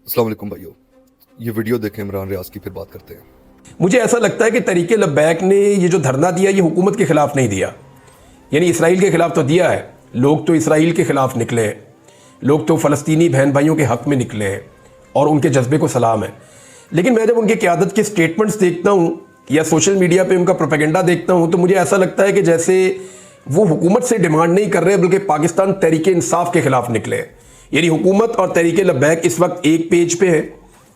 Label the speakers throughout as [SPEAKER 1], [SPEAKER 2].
[SPEAKER 1] अस्सलाम वालेकुम भाइयों, ये वीडियो देखें, इमरान रियाज की, फिर बात करते हैं।
[SPEAKER 2] मुझे ऐसा लगता है कि तरीके लब्बैक ने ये जो धरना दिया ये हुकूमत के खिलाफ नहीं दिया, यानी इसराइल के खिलाफ तो दिया है। लोग तो इसराइल के खिलाफ निकले हैं, लोग तो फ़लस्तीनी बहन भाइयों के हक़ में निकले हैं और उनके जज्बे को सलाम है। लेकिन मैं जब उनके क़यादत के स्टेटमेंट्स देखता हूँ या सोशल मीडिया पे उनका प्रोपेगेंडा देखता हूँ तो मुझे ऐसा लगता है कि जैसे वो हुकूमत से डिमांड नहीं कर रहे बल्कि पाकिस्तान तहरीक इंसाफ के खिलाफ निकले हैं। यानी हुकूमत और तहरीक लब्बैक इस वक्त एक पेज पे है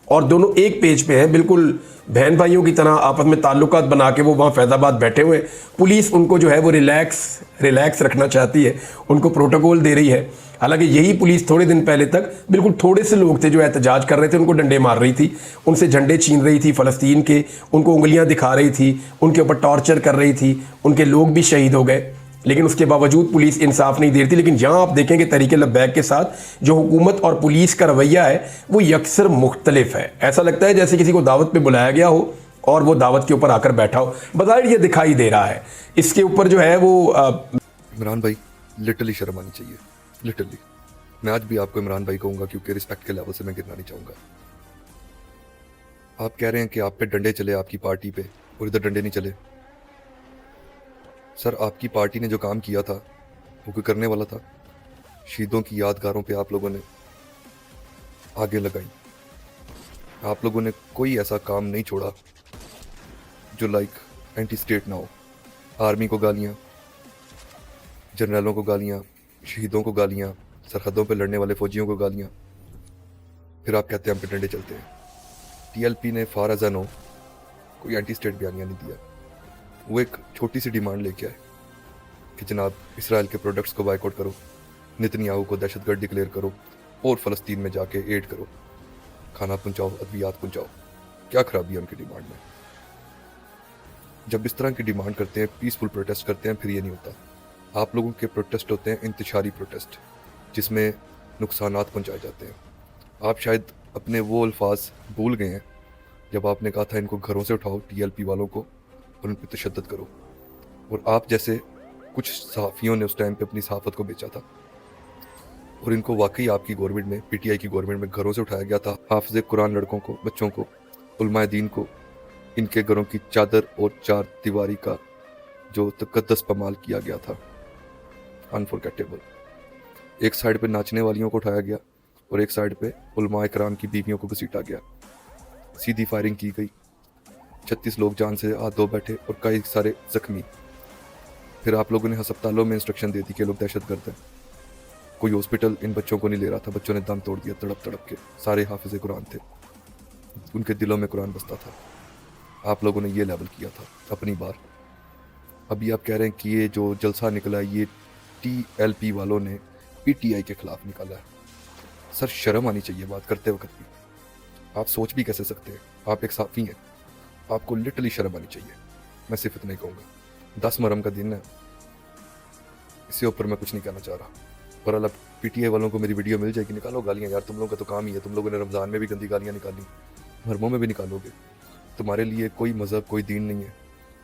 [SPEAKER 2] और दोनों एक पेज पे हैं, बिल्कुल बहन भाइयों की तरह आपस में ताल्लुकात बना के वो वहाँ फैज़ाबाद बैठे हुए हैं। पुलिस उनको जो है वो रिलैक्स रखना चाहती है, उनको प्रोटोकॉल दे रही है। हालांकि यही पुलिस थोड़े दिन पहले तक बिल्कुल थोड़े से लोग थे जो एहतजाज कर रहे थे, उनको डंडे मार रही थी, उनसे झंडे छीन रही थी फ़लस्तीन के, उनको उंगलियाँ दिखा रही थी, उनके ऊपर टॉर्चर कर रही थी, उनके लोग भी शहीद हो गए। लेकिन उसके बावजूद पुलिस इंसाफ नहीं दे रही थी। लेकिन जहाँ आप देखेंगे तहरीक लब्बैक के साथ जो हुकूमत और पुलिस का रवैया है वो यकसर मुख्तलिफ है। ऐसा लगता है जैसे किसी को दावत पे बुलाया गया हो और वो दावत के ऊपर आकर बैठा हो, बज़ाहिर ये दिखाई दे रहा है। इसके ऊपर जो है वो
[SPEAKER 1] इमरान भाई, लिटरली शर्म आनी चाहिए, लिटरली। मैं आज भी आपको इमरान भाई कहूँगा क्योंकि रिस्पेक्ट के लेवल से मैं गिरना नहीं चाहूँगा। आप कह रहे हैं कि आप पे डंडे चले, आपकी पार्टी पे, और इधर डंडे नहीं चले। सर, आपकी पार्टी ने जो काम किया था वो कोई करने वाला था? शहीदों की यादगारों पे आप लोगों ने आगे लगाई। आप लोगों ने कोई ऐसा काम नहीं छोड़ा जो एंटी स्टेट ना हो। आर्मी को गालियाँ, जर्नलों को गालियाँ, शहीदों को गालियाँ, सरहदों पे लड़ने वाले फौजियों को गालियाँ, फिर आप कहते हैं हम पे डंडे चलते हैं। टीएलपी ने फार एज नो कोई एंटी स्टेट बयानिया नहीं दिया। वो एक छोटी सी डिमांड लेके आए कि जनाब इसराइल के प्रोडक्ट्स को बायकॉट करो, नेतन्याहू को दहशतगर्द डिक्लेयर करो और फ़लस्तीन में जाके एड करो, खाना पहुंचाओ, अद्वियात पहुंचाओ। क्या खराबी है उनकी डिमांड में? जब इस तरह की डिमांड करते हैं, पीसफुल प्रोटेस्ट करते हैं, फिर ये नहीं होता। आप लोगों के प्रोटेस्ट होते हैं इंतशारी प्रोटेस्ट, जिसमें नुकसानात पहुंचाए जाते हैं। आप शायद अपने वो अल्फाज भूल गए हैं जब आपने कहा था इनको घरों से उठाओ, टीएलपी वालों को, और उन पर तशद्दुद करो। और आप जैसे कुछ सहाफ़ियों ने उस टाइम पे अपनी सहाफ़त को बेचा था और इनको वाकई आपकी गवर्नमेंट में, पीटीआई की गवर्नमेंट में घरों से उठाया गया था। हाफिज़ कुरान लड़कों को, बच्चों को, उलमाए दीन को इनके घरों की चादर और चार दीवारी का जो तकद्दस पमाल किया गया था, अनफॉरगेटेबल। एक साइड पे नाचने वालियों को उठाया गया और एक साइड पे उलमाए कराम की बीवियों को घसीटा गया। सीधी फायरिंग की गई, 36 लोग जान से हाथ धो बैठे और कई सारे जख्मी। फिर आप लोगों ने अस्पतालों में इंस्ट्रक्शन दे दी कि लोग दहशतगर्द हैं। कोई हॉस्पिटल इन बच्चों को नहीं ले रहा था, बच्चों ने दम तोड़ दिया तड़प तड़प के। सारे हाफिज़े कुरान थे, उनके दिलों में कुरान बसता था। आप लोगों ने ये लेवल किया था अपनी बार। अभी आप कह रहे हैं कि ये जो जलसा निकला है ये टीएलपी वालों ने पीटीआई के खिलाफ निकाला है। सर, शर्म आनी चाहिए बात करते वक्त भी। आप सोच भी कैसे सकते हैं? आप एक साफ़ी हैं, आपको लिटरली शर्म आनी चाहिए। मैं सिर्फ इतना ही कहूँगा। 10 मुहर्रम का दिन है, इससे ऊपर मैं कुछ नहीं कहना चाह रहा। पर अब पीटीआई वालों को मेरी वीडियो मिल जाएगी, निकालो गालियाँ यार, तुम लोगों का तो काम ही है। तुम लोगों ने रमज़ान में भी गंदी गालियाँ निकाली, मुहर्रमों में भी निकालोगे। तुम्हारे लिए कोई मज़हब, कोई दीन नहीं है।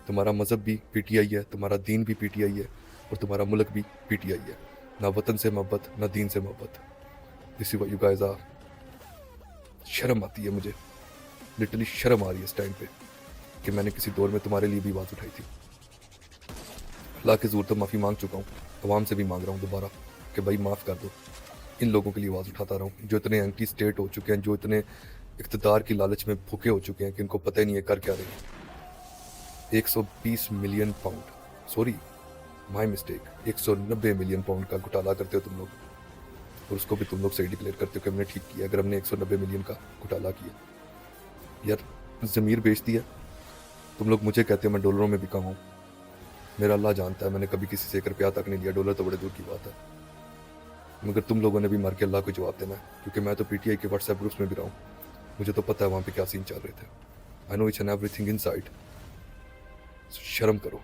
[SPEAKER 1] तुम्हारा मज़हब भी पीटीआई है, तुम्हारा दीन भी पीटीआई है और तुम्हारा मुल्क भी पीटीआई है। ना वतन से मोहब्बत, ना दीन से मोहब्बत। This is what you guys are. शर्म आती है मुझे, लिटरली शर्म आ रही है इस टाइम पे कि मैंने किसी दौर में तुम्हारे लिए भी आवाज़ उठाई थी। अल्लाह के ज़ूर तो माफ़ी मांग चुका हूँ, अवाम से भी मांग रहा हूँ दोबारा कि भाई माफ़ कर दो। इन लोगों के लिए आवाज़ उठाता रहा हूँ जो इतने एंटी स्टेट हो चुके हैं, जो इतने इक़्तिदार की लालच में भूखे हो चुके हैं कि इनको पता ही नहीं है कर क्या रहे हैं। 120 million pound, sorry my mistake, 190 million pound का घोटाला करते हो तुम लोग, और उसको भी तुम लोग सही डिक्लेयर करते हो कि हमने ठीक किया। अगर हमने 190 मिलियन का घोटाला किया, यार ज़मीर बेच दिया। तुम लोग मुझे कहते हो मैं डॉलरों में बिका हूँ, मेरा अल्लाह जानता है मैंने कभी किसी से 1 रुपया तक नहीं लिया। डॉलर तो बड़े दूर की बात है। मगर तुम लोगों ने भी मर के अल्लाह को जवाब देना है, क्योंकि मैं तो पीटीआई के व्हाट्सएप ग्रुप्स में भी रहा हूँ, मुझे तो पता है वहाँ पे क्या सीन चल रहे थे। I know each and everything inside. शर्म करो।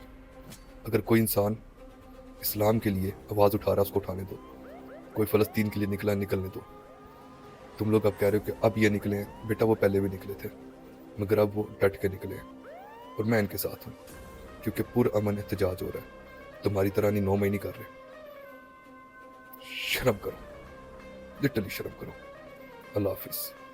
[SPEAKER 1] अगर कोई इंसान इस्लाम के लिए आवाज़ उठा रहा है उसको उठाने दो। कोई फ़लस्तीन के लिए निकला है, निकलने दो। तुम लोग अब कह रहे हो कि अब ये निकले हैं, बेटा वो पहले भी निकले थे, मगर अब वो डट के निकले हैं और मैं इनके साथ हूँ, क्योंकि पुरअमन एहतजाज हो रहा है। तुम्हारी तरह नहीं 9 महीने कर रहे। शर्म करो, लिटरली शर्म करो। अल्लाह हाफिज़।